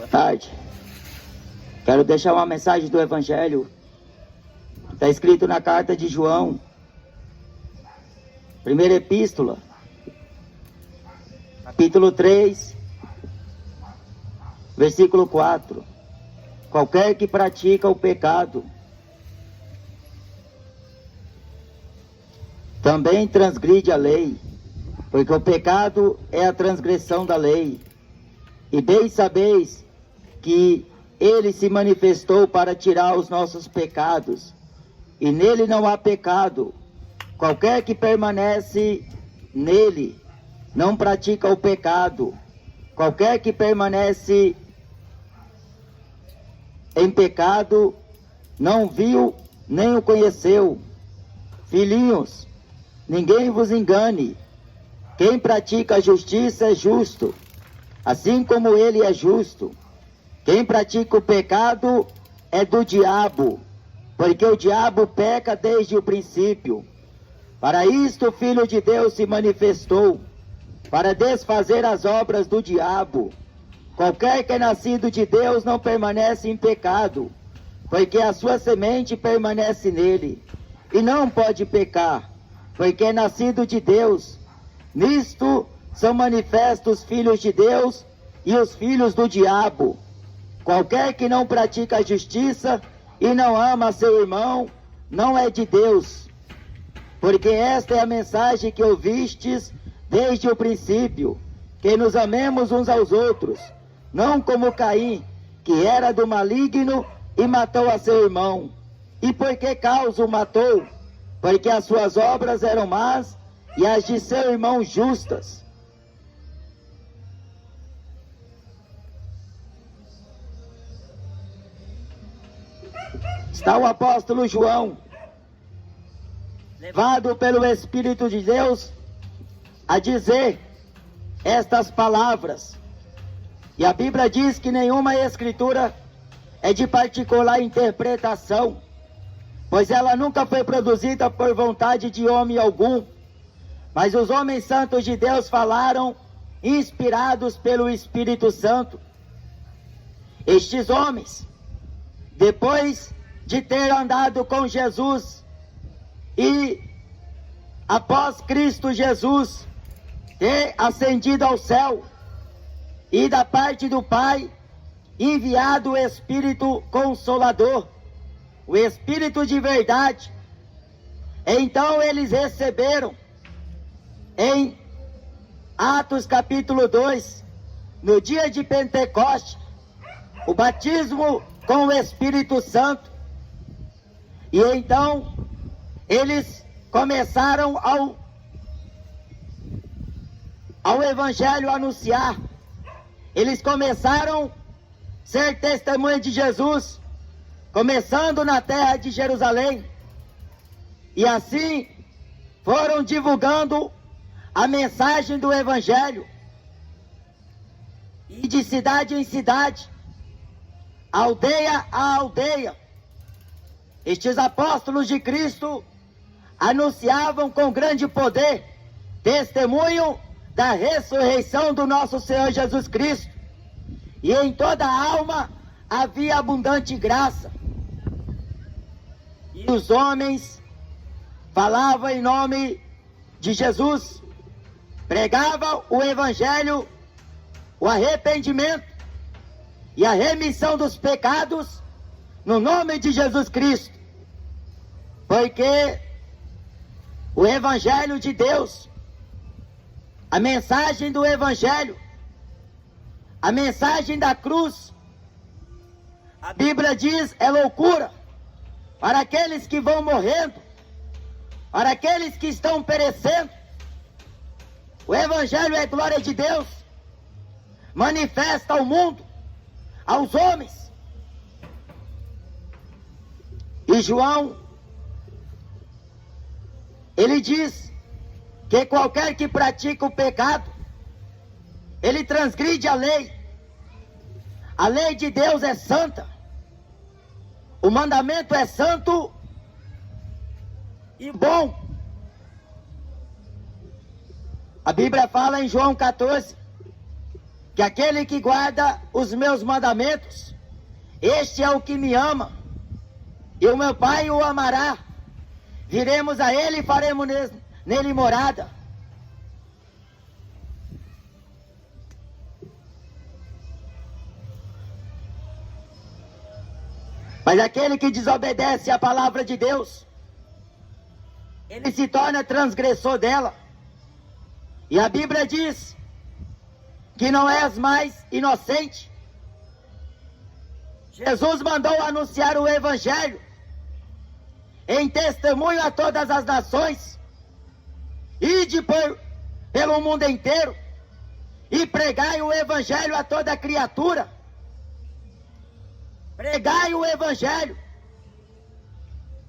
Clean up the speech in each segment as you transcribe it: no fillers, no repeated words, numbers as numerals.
tarde. Quero deixar uma mensagem do Evangelho. Está escrito na carta de João, primeira epístola, capítulo 3, versículo 4. Qualquer que pratica o pecado também transgride a lei, porque o pecado é a transgressão da lei. E bem sabeis que ele se manifestou para tirar os nossos pecados, e nele não há pecado. Qualquer que permanece nele não pratica o pecado. Qualquer que permanece em pecado não viu nem o conheceu. Filhinhos, ninguém vos engane. Quem pratica a justiça é justo, assim como ele é justo. Quem pratica o pecado é do diabo, porque o diabo peca desde o princípio. Para isto o Filho de Deus se manifestou, para desfazer as obras do diabo. Qualquer que é nascido de Deus não permanece em pecado, porque a sua semente permanece nele, e não pode pecar, porque é nascido de Deus. Nisto são manifestos os filhos de Deus e os filhos do diabo. Qualquer que não pratica a justiça e não ama seu irmão, não é de Deus. Porque esta é a mensagem que ouvistes desde o princípio, que nos amemos uns aos outros, não como Caim, que era do maligno e matou a seu irmão. E por que causa o matou? Porque as suas obras eram más e as de seu irmão justas. Está o apóstolo João, levado pelo Espírito de Deus, a dizer estas palavras. E a Bíblia diz que nenhuma escritura é de particular interpretação, pois ela nunca foi produzida por vontade de homem algum, mas os homens santos de Deus falaram, inspirados pelo Espírito Santo. Estes homens, depois de ter andado com Jesus e após Cristo Jesus ter ascendido ao céu e da parte do Pai enviado o Espírito Consolador, o Espírito de verdade, então eles receberam em Atos capítulo 2, no dia de Pentecoste, o batismo com o Espírito Santo. E então eles começaram ao Evangelho anunciar. Eles começaram a ser testemunhas de Jesus, começando na terra de Jerusalém. E assim foram divulgando a mensagem do Evangelho. E de cidade em cidade, aldeia a aldeia, estes apóstolos de Cristo anunciavam com grande poder testemunho da ressurreição do nosso Senhor Jesus Cristo. E em toda a alma havia abundante graça. E os homens falavam em nome de Jesus, pregavam o Evangelho, o arrependimento e a remissão dos pecados no nome de Jesus Cristo. Porque o Evangelho de Deus, a mensagem do Evangelho, a mensagem da cruz, a Bíblia diz, é loucura para aqueles que vão morrendo, para aqueles que estão perecendo. O Evangelho é glória de Deus, manifesta ao mundo, aos homens. E João, ele diz que qualquer que pratica o pecado, ele transgride a lei. A lei de Deus é santa. O mandamento é santo e bom. A Bíblia fala em João 14 que aquele que guarda os meus mandamentos, este é o que me ama, e o meu Pai o amará. Viremos a ele e faremos nele morada. Mas aquele que desobedece à palavra de Deus, ele se torna transgressor dela. E a Bíblia diz que não és mais inocente. Jesus mandou anunciar o Evangelho em testemunho a todas as nações, ide pelo mundo inteiro e pregai o Evangelho a toda criatura. Pregai o Evangelho.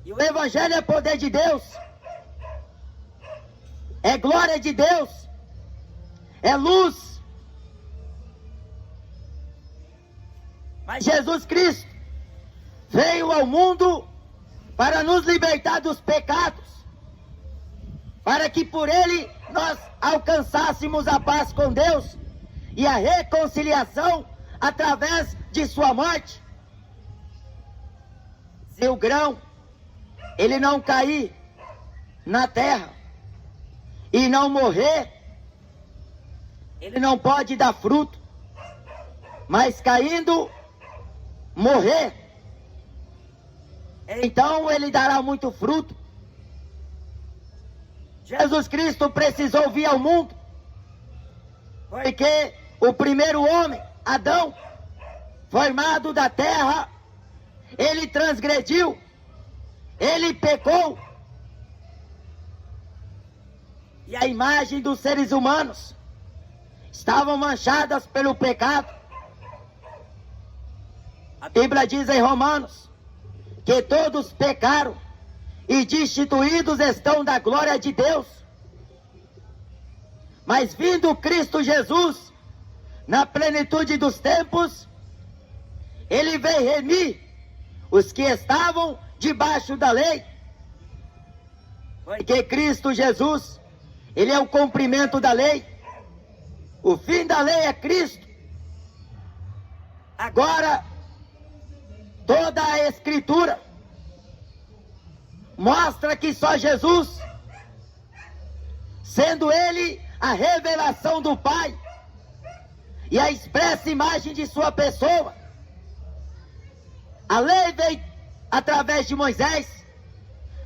E o Evangelho é poder de Deus, é glória de Deus, é luz. Mas Jesus Cristo veio ao mundo para nos libertar dos pecados, para que por ele nós alcançássemos a paz com Deus e a reconciliação através de sua morte. Se o grão ele não cair na terra e não morrer, ele não pode dar fruto, mas caindo, morrer, então ele dará muito fruto. Jesus Cristo precisou vir ao mundo, porque o primeiro homem, Adão, formado da terra, ele transgrediu, ele pecou. E a imagem dos seres humanos estavam manchadas pelo pecado. A Bíblia diz em Romanos que todos pecaram e destituídos estão da glória de Deus. Mas vindo Cristo Jesus, na plenitude dos tempos, ele veio remir os que estavam debaixo da lei. Porque Cristo Jesus, ele é o cumprimento da lei. O fim da lei é Cristo. Agora, toda a Escritura mostra que só Jesus, sendo ele a revelação do Pai e a expressa imagem de sua pessoa. A lei veio através de Moisés,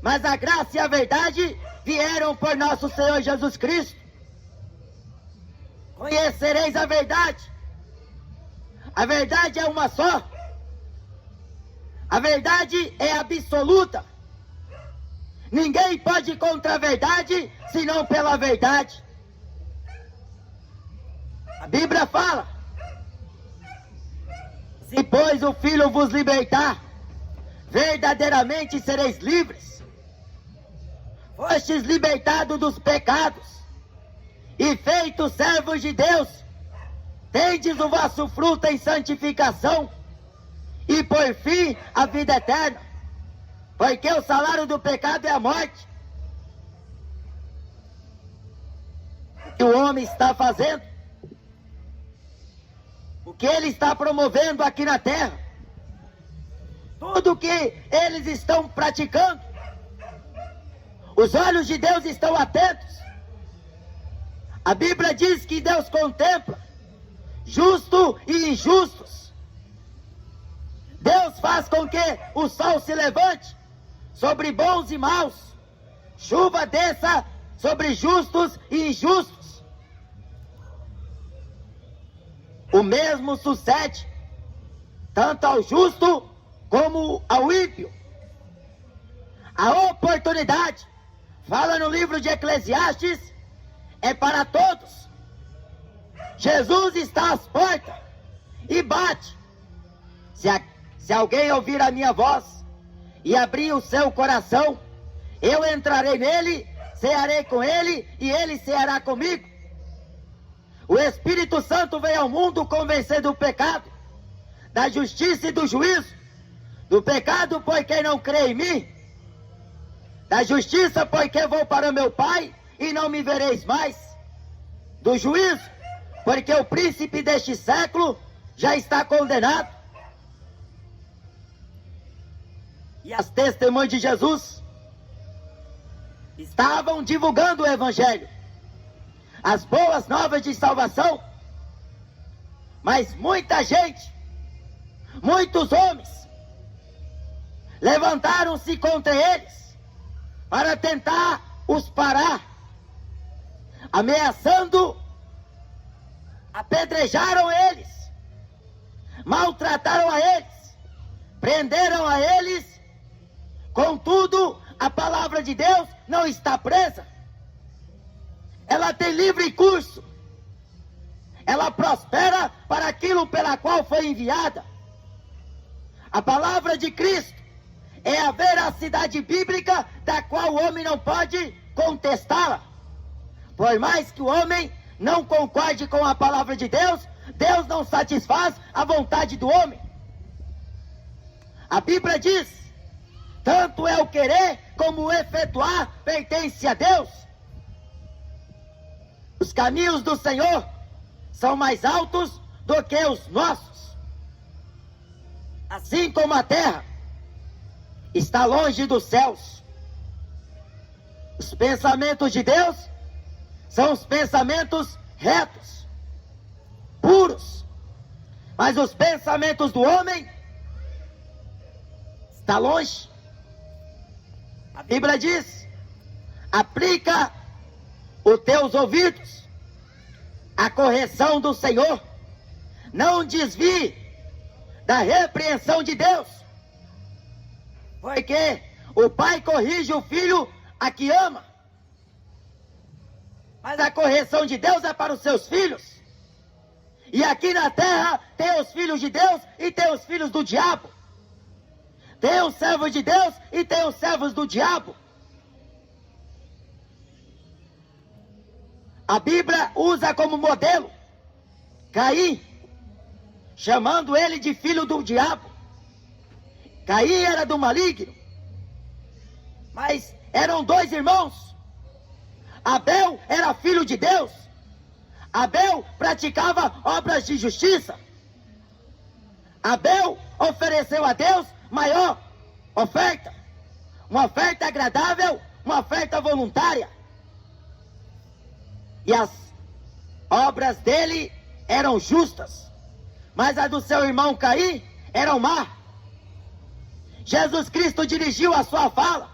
mas a graça e a verdade vieram por nosso Senhor Jesus Cristo. Conhecereis a verdade. A verdade é uma só. A verdade é absoluta. Ninguém pode ir contra a verdade, senão pela verdade. A Bíblia fala: se pois o Filho vos libertar, verdadeiramente sereis livres. Fostes libertados dos pecados e feitos servos de Deus, tendes o vosso fruto em santificação e por fim a vida eterna, porque o salário do pecado é a morte. O que o homem está fazendo, o que ele está promovendo aqui na terra, tudo que eles estão praticando, os olhos de Deus estão atentos. A Bíblia diz que Deus contempla justos e injustos. Deus faz com que o sol se levante sobre bons e maus, chuva desça sobre justos e injustos. O mesmo sucede tanto ao justo como ao ímpio. A oportunidade, fala no livro de Eclesiastes, é para todos. Jesus está às portas e bate. Se alguém ouvir a minha voz e abrir o seu coração, eu entrarei nele, cearei com ele e ele ceará comigo. O Espírito Santo veio ao mundo convencer do pecado, da justiça e do juízo. Do pecado, porque não crê em mim. Da justiça, porque vou para meu Pai e não me vereis mais. Do juízo, porque o príncipe deste século já está condenado. E as testemunhas de Jesus estavam divulgando o Evangelho, as boas novas de salvação, mas muita gente, muitos homens, levantaram-se contra eles para tentar os parar, ameaçando, apedrejaram eles, maltrataram a eles, prenderam a eles. Contudo, a palavra de Deus não está presa. Ela tem livre curso. Ela prospera para aquilo pela qual foi enviada. A palavra de Cristo é a veracidade bíblica da qual o homem não pode contestá-la. Por mais que o homem não concorde com a palavra de Deus, Deus não satisfaz a vontade do homem. A Bíblia diz: tanto é o querer como o efetuar pertence a Deus. Os caminhos do Senhor são mais altos do que os nossos. Assim como a terra está longe dos céus, os pensamentos de Deus são os pensamentos retos, puros. Mas os pensamentos do homem estão longe. A Bíblia diz: aplica os teus ouvidos à correção do Senhor, não desvie da repreensão de Deus, porque o pai corrige o filho a que ama, mas a correção de Deus é para os seus filhos. E aqui na terra tem os filhos de Deus e tem os filhos do diabo. Tem os servos de Deus e tem os servos do diabo. A Bíblia usa como modelo Caim, chamando ele de filho do diabo. Caim era do maligno, mas eram dois irmãos. Abel era filho de Deus. Abel praticava obras de justiça. Abel ofereceu a Deus maior oferta, uma oferta agradável, uma oferta voluntária. E as obras dele eram justas, mas a do seu irmão Caim eram má. Jesus Cristo dirigiu a sua fala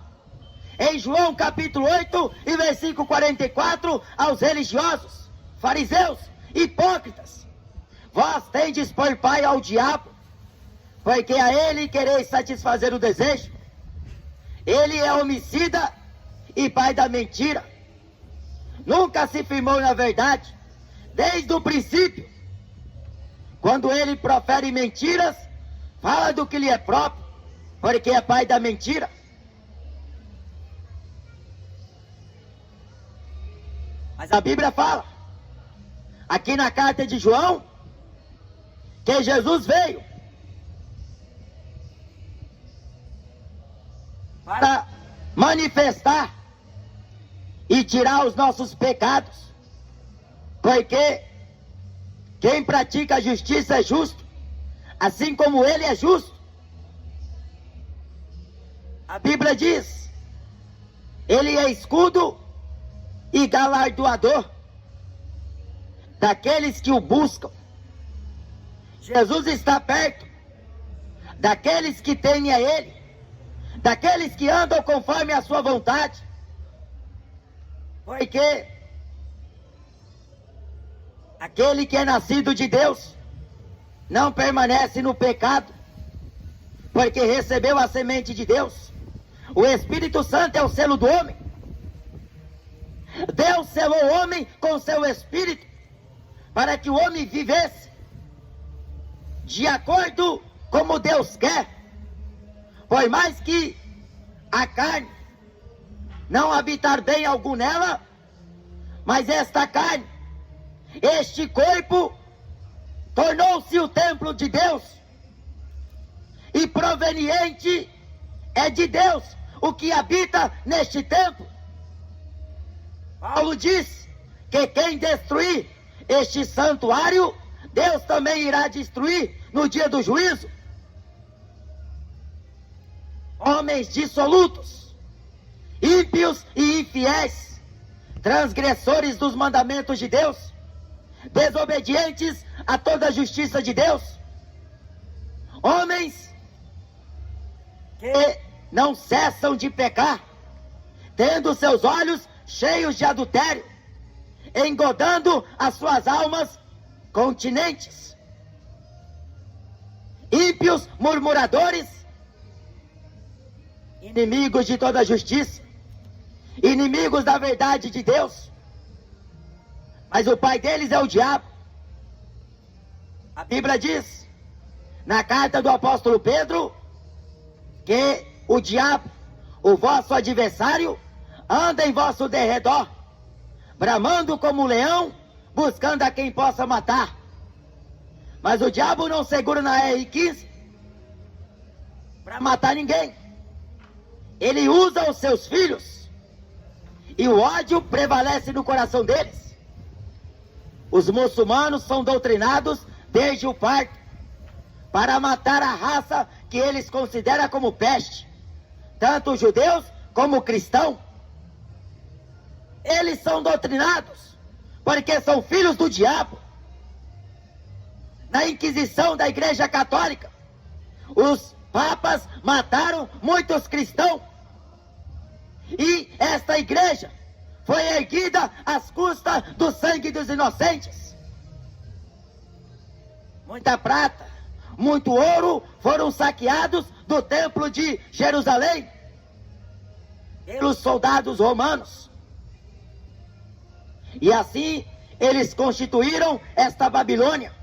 em João capítulo 8 e versículo 44 aos religiosos, fariseus, hipócritas: vós tendes por pai ao diabo, porque a ele quereis satisfazer o desejo. Ele é homicida e pai da mentira. Nunca se firmou na verdade, desde o princípio. Quando ele profere mentiras, fala do que lhe é próprio, porque é pai da mentira. Mas a Bíblia fala, aqui na carta de João, que Jesus veio para manifestar e tirar os nossos pecados, porque quem pratica a justiça é justo, assim como ele é justo. A Bíblia diz: ele é escudo e galardoador daqueles que o buscam. Jesus está perto daqueles que temem a ele, daqueles que andam conforme a sua vontade, porque aquele que é nascido de Deus não permanece no pecado, porque recebeu a semente de Deus. O Espírito Santo é o selo do homem. Deus selou o homem com seu Espírito para que o homem vivesse de acordo como Deus quer. Por mais que a carne não habitar bem algum nela, mas esta carne, este corpo, tornou-se o templo de Deus, e proveniente é de Deus o que habita neste templo. Paulo diz que quem destruir este santuário, Deus também irá destruir no dia do juízo. Homens dissolutos, ímpios e infiéis, transgressores dos mandamentos de Deus, desobedientes a toda a justiça de Deus, homens que não cessam de pecar, tendo seus olhos cheios de adultério, engodando as suas almas continentes, ímpios murmuradores, inimigos de toda a justiça, inimigos da verdade de Deus, mas o pai deles é o diabo. A Bíblia diz, na carta do apóstolo Pedro, que o diabo, o vosso adversário, anda em vosso derredor, bramando como um leão, buscando a quem possa matar. Mas o diabo não segura na R15 para matar ninguém. Ele usa os seus filhos, e o ódio prevalece no coração deles. Os muçulmanos são doutrinados desde o parto para matar a raça que eles consideram como peste, tanto os judeus como cristãos. Eles são doutrinados porque são filhos do diabo. Na Inquisição da Igreja Católica, os papas mataram muitos cristãos, e esta igreja foi erguida às custas do sangue dos inocentes. Muita prata, muito ouro foram saqueados do templo de Jerusalém pelos soldados romanos. E assim eles constituíram esta Babilônia,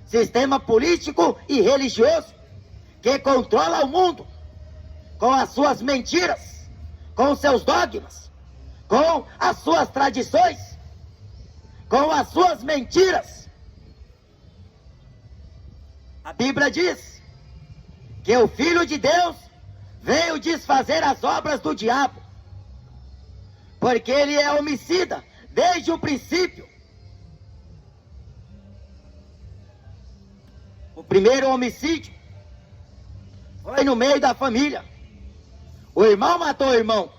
sistema político e religioso que controla o mundo com as suas mentiras, com os seus dogmas, com as suas tradições, com as suas mentiras. A Bíblia diz que o Filho de Deus veio desfazer as obras do diabo, porque ele é homicida desde o princípio. O primeiro homicídio foi no meio da família. O irmão matou o irmão,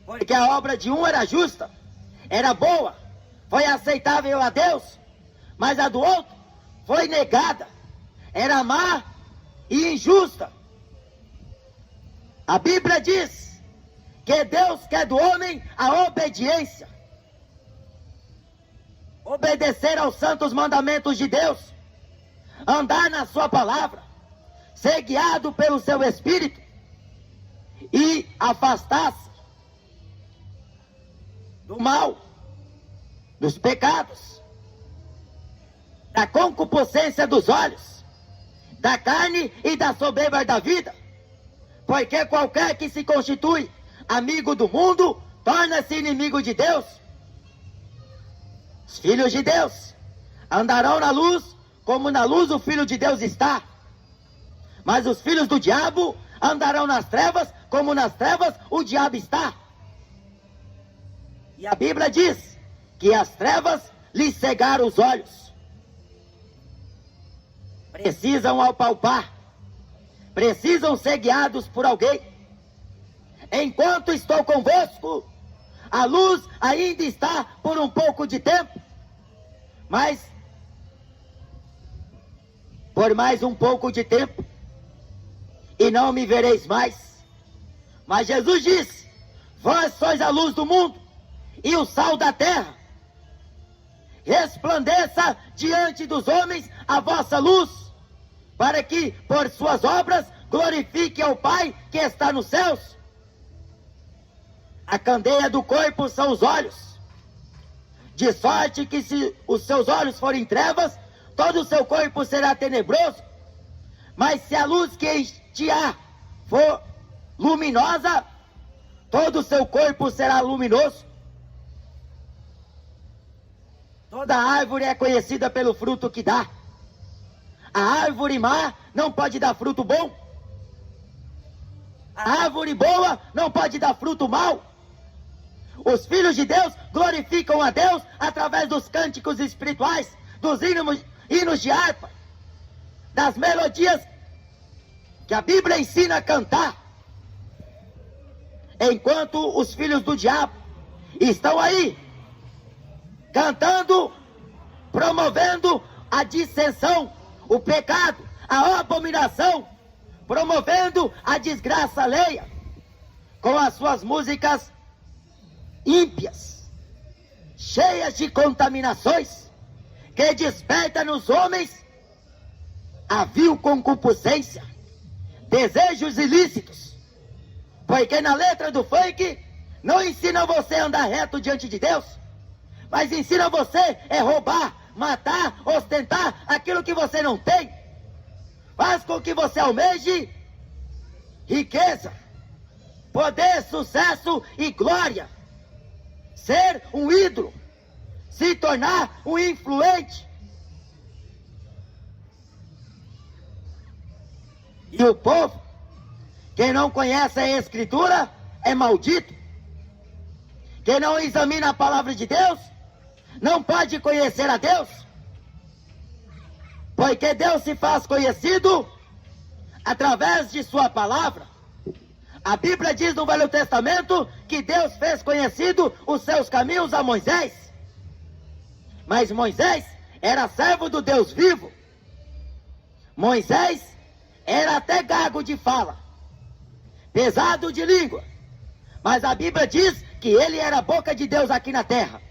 porque a obra de um era justa, era boa, foi aceitável a Deus, mas a do outro foi negada, era má e injusta. A Bíblia diz que Deus quer do homem a obediência, obedecer aos santos mandamentos de Deus, andar na sua palavra, ser guiado pelo seu Espírito e afastar-se do mal, dos pecados, da concupiscência dos olhos, da carne e da soberba da vida, porque qualquer que se constitui amigo do mundo torna-se inimigo de Deus. Os filhos de Deus andarão na luz, como na luz o Filho de Deus está. Mas os filhos do diabo andarão nas trevas, como nas trevas o diabo está. E a Bíblia diz que as trevas lhe cegaram os olhos. Precisam apalpar, precisam ser guiados por alguém. Enquanto estou convosco, a luz ainda está por um pouco de tempo, mas por mais um pouco de tempo, e não me vereis mais. Mas Jesus disse: vós sois a luz do mundo e o sal da terra. Resplandeça diante dos homens a vossa luz, para que por suas obras glorifique ao Pai que está nos céus. A candeia do corpo são os olhos, de sorte que se os seus olhos forem trevas, todo o seu corpo será tenebroso. Mas se a luz que te há for luminosa, todo o seu corpo será luminoso. Toda árvore é conhecida pelo fruto que dá. A árvore má não pode dar fruto bom. A árvore boa não pode dar fruto mau. Os filhos de Deus glorificam a Deus através dos cânticos espirituais, dos hinos de harpa, das melodias que a Bíblia ensina a cantar. Enquanto os filhos do diabo estão aí, cantando, promovendo a dissensão, o pecado, a abominação, promovendo a desgraça alheia, com as suas músicas ímpias, cheias de contaminações, que desperta nos homens a vil concupiscência, desejos ilícitos, porque na letra do funk não ensina você a andar reto diante de Deus, mas ensina você roubar, matar, ostentar aquilo que você não tem. Faz com que você almeje riqueza, poder, sucesso e glória, ser um ídolo, se tornar um influente. E o povo, quem não conhece a Escritura, é maldito. Quem não examina a palavra de Deus, não pode conhecer a Deus. Porque Deus se faz conhecido através de sua palavra. A Bíblia diz no Velho Testamento que Deus fez conhecido os seus caminhos a Moisés. Mas Moisés era servo do Deus vivo. Moisés era até gago de fala, pesado de língua. Mas a Bíblia diz que ele era a boca de Deus aqui na terra.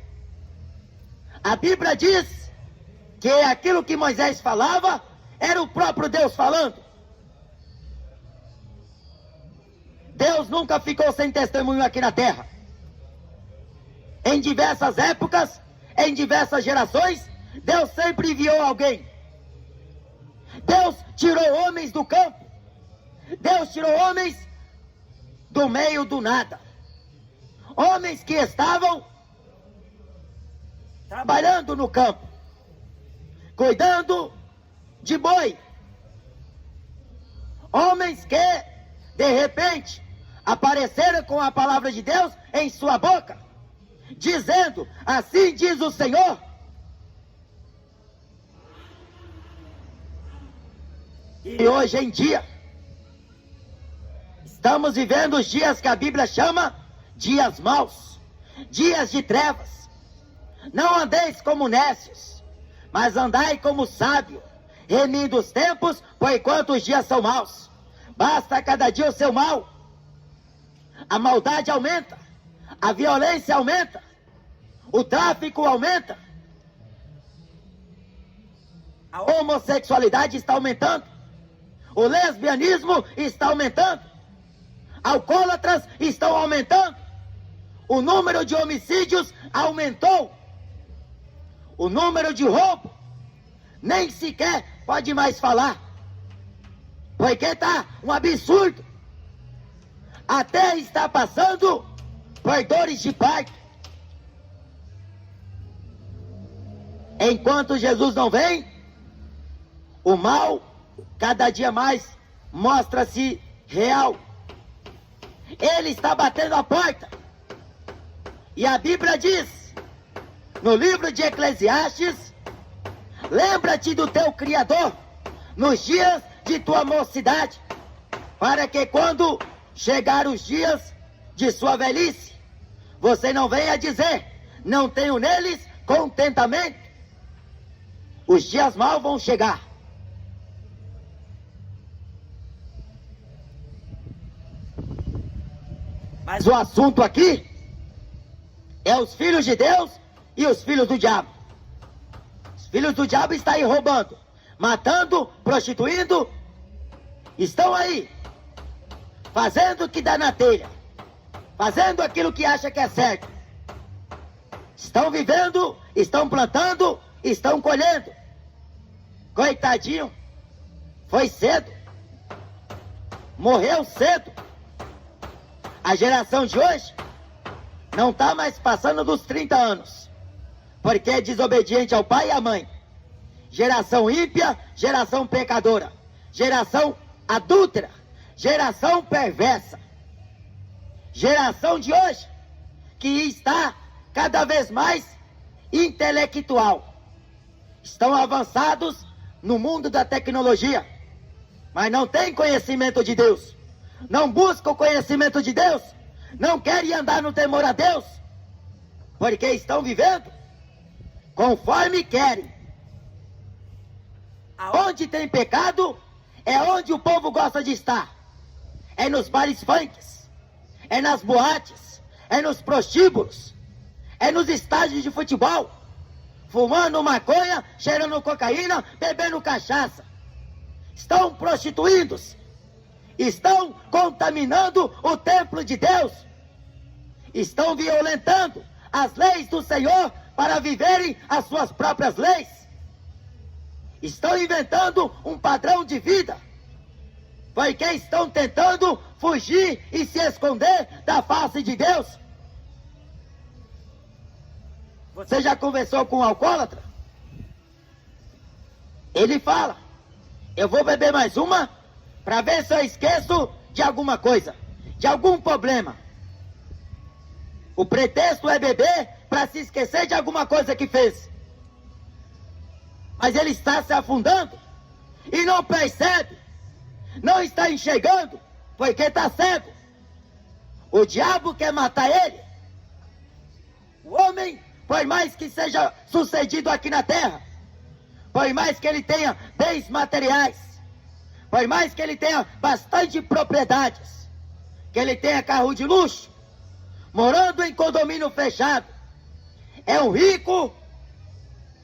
A Bíblia diz que aquilo que Moisés falava era o próprio Deus falando. Deus nunca ficou sem testemunho aqui na terra. Em diversas épocas, em diversas gerações, Deus sempre enviou alguém. Deus tirou homens do campo. Deus tirou homens do meio do nada. Homens que estavam trabalhando no campo, cuidando de boi. Homens que, de repente, apareceram com a palavra de Deus em sua boca, dizendo: assim diz o Senhor. E hoje em dia, estamos vivendo os dias que a Bíblia chama dias maus, dias de trevas. Não andeis como nécios, mas andai como sábio, remindo os tempos, pois enquanto os dias são maus. Basta cada dia o seu mal. A maldade aumenta, a violência aumenta, o tráfico aumenta, a homossexualidade está aumentando, o lesbianismo está aumentando, alcoólatras estão aumentando, o número de homicídios aumentou, o número de roubo nem sequer pode mais falar, porque está um absurdo. A terra está passando por dores de parto. Enquanto Jesus não vem, o mal cada dia mais mostra-se real. Ele está batendo a porta. E a Bíblia diz, no livro de Eclesiastes: lembra-te do teu Criador nos dias de tua mocidade, para que quando chegar os dias de sua velhice, você não venha dizer: não tenho neles contentamento. Os dias maus vão chegar. Mas o assunto aqui é os filhos de Deus e os filhos do diabo. Os filhos do diabo estão aí roubando, matando, prostituindo, estão aí fazendo o que dá na telha, fazendo aquilo que acha que é certo. Estão vivendo, estão plantando, estão colhendo. Coitadinho, foi cedo, morreu cedo. A geração de hoje não está mais passando dos 30 anos, porque é desobediente ao pai e à mãe. Geração ímpia, geração pecadora, geração adúltera, geração perversa. Geração de hoje que está cada vez mais intelectual. Estão avançados no mundo da tecnologia, mas não têm conhecimento de Deus. Não buscam o conhecimento de Deus. Não querem andar no temor a Deus, porque estão vivendo conforme querem. Aonde tem pecado é onde o povo gosta de estar. É nos bares funks, é nas boates, é nos prostíbulos, é nos estádios de futebol, fumando maconha, cheirando cocaína, bebendo cachaça. Estão prostituindo-se, estão contaminando o templo de Deus, estão violentando as leis do Senhor para viverem as suas próprias leis. Estão inventando um padrão de vida, porque estão tentando fugir e se esconder da face de Deus. Você já conversou com um alcoólatra? Ele fala: eu vou beber mais uma para ver se eu esqueço de alguma coisa, de algum problema. O pretexto é beber para se esquecer de alguma coisa que fez. Mas ele está se afundando e não percebe, não está enxergando, porque está cego. O diabo quer matar ele. O homem, por mais que seja sucedido aqui na terra, por mais que ele tenha bens materiais, por mais que ele tenha bastante propriedades, que ele tenha carro de luxo, morando em condomínio fechado, é um rico,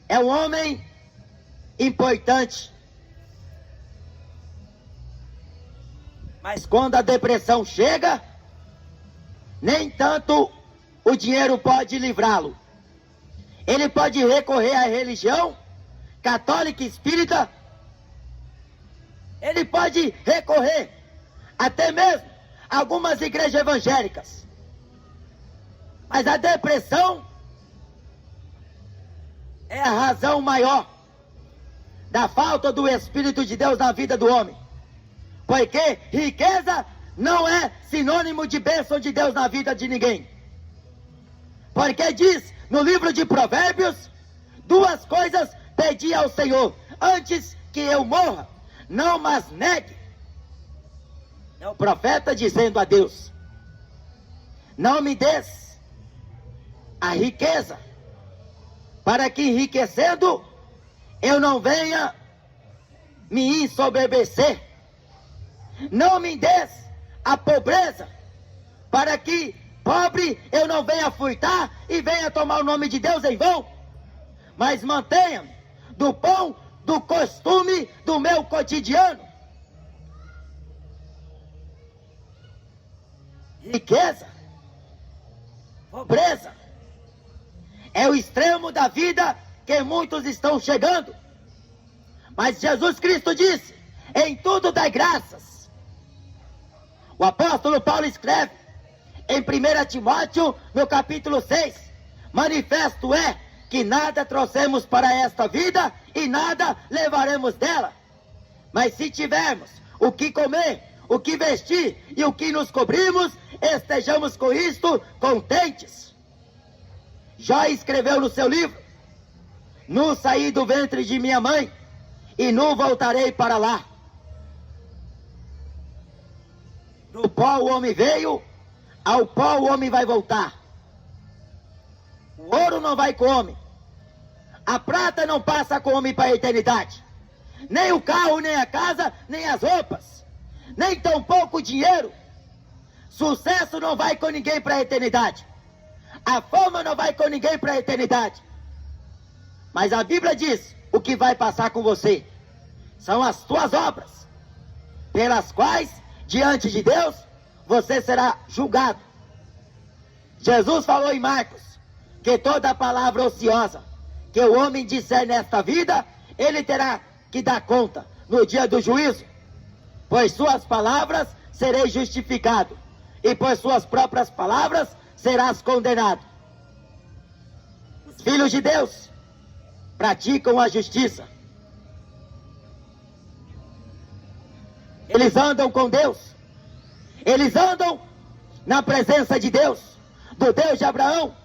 é um homem importante. Mas quando a depressão chega, nem tanto o dinheiro pode livrá-lo. Ele pode recorrer à religião católica e espírita, ele pode recorrer até mesmo a algumas igrejas evangélicas. Mas a depressão é a razão maior da falta do Espírito de Deus na vida do homem. Porque riqueza não é sinônimo de bênção de Deus na vida de ninguém. Porque diz no livro de Provérbios: duas coisas pedi ao Senhor antes que eu morra, não mas negue. É o profeta dizendo a Deus: não me des a riqueza, para que enriquecendo eu não venha me ensoberbecer. Não me des a pobreza, para que pobre eu não venha furtar e venha tomar o nome de Deus em vão. Mas mantenha-me do pão do costume do meu cotidiano. Riqueza, pobreza, é o extremo da vida que muitos estão chegando. Mas Jesus Cristo disse: em tudo dai graças. O apóstolo Paulo escreve em 1 Timóteo, no capítulo 6, manifesto é que nada trouxemos para esta vida e nada levaremos dela. Mas se tivermos o que comer, o que vestir e o que nos cobrimos, estejamos com isto contentes. Jó escreveu no seu livro: nu saí do ventre de minha mãe e nu voltarei para lá. Do pó o homem veio, ao pó o homem vai voltar. O ouro não vai com o homem, a prata não passa com o homem para a eternidade. Nem o carro, nem a casa, nem as roupas, nem tampouco o dinheiro. Sucesso não vai com ninguém para a eternidade. A fama não vai com ninguém para a eternidade. Mas a Bíblia diz: o que vai passar com você são as tuas obras, pelas quais diante de Deus você será julgado. Jesus falou em Marcos que toda palavra ociosa que o homem disser nesta vida, ele terá que dar conta no dia do juízo. Por suas palavras sereis justificado, e por suas próprias palavras serás condenado. Os filhos de Deus praticam a justiça. Eles andam com Deus. Eles andam na presença de Deus. do Deus de Abraão.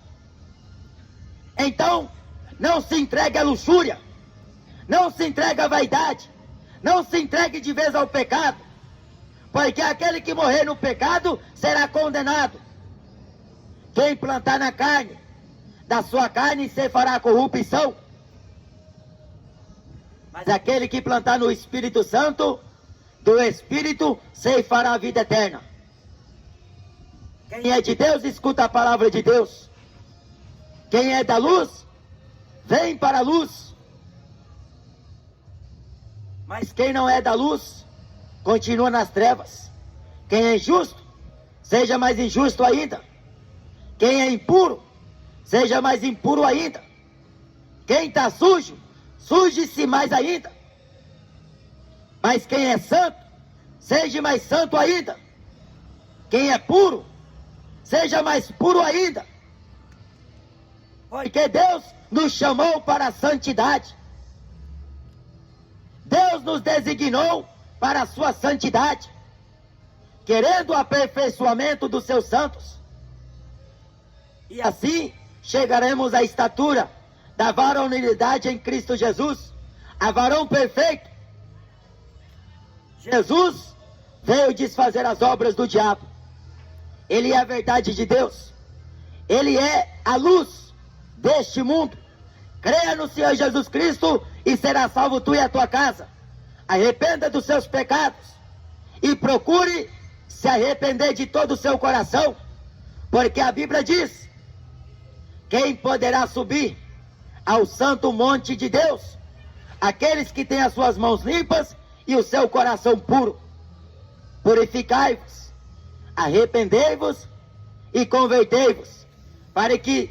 Então, não se entregue à luxúria, não se entregue à vaidade, não se entregue de vez ao pecado, porque aquele que morrer no pecado será condenado. Quem plantar na carne, da sua carne se fará corrupção, mas aquele que plantar no Espírito Santo, do Espírito se fará a vida eterna. Quem é de Deus, escuta a palavra de Deus. Quem é da luz, vem para a luz. Mas quem não é da luz, continua nas trevas. Quem é injusto, seja mais injusto ainda. Quem é impuro, seja mais impuro ainda. Quem está sujo, suje-se mais ainda. Mas quem é santo, seja mais santo ainda. Quem é puro, seja mais puro ainda. Porque Deus nos chamou para a santidade. Deus nos designou para a sua santidade, querendo o aperfeiçoamento dos seus santos. E assim chegaremos à estatura da varonilidade em Cristo Jesus, a varão perfeito. Jesus veio desfazer as obras do diabo. Ele é a verdade de Deus. Ele é a luz deste mundo. Creia no Senhor Jesus Cristo e será salvo tu e a tua casa. Arrependa dos seus pecados e procure se arrepender de todo o seu coração, porque a Bíblia diz: quem poderá subir ao santo monte de Deus? Aqueles que têm as suas mãos limpas e o seu coração puro. Purificai-vos, arrependei-vos e convertei-vos, para que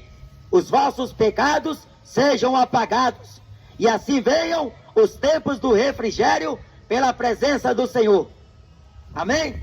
os vossos pecados sejam apagados, e assim venham os tempos do refrigério pela presença do Senhor. Amém?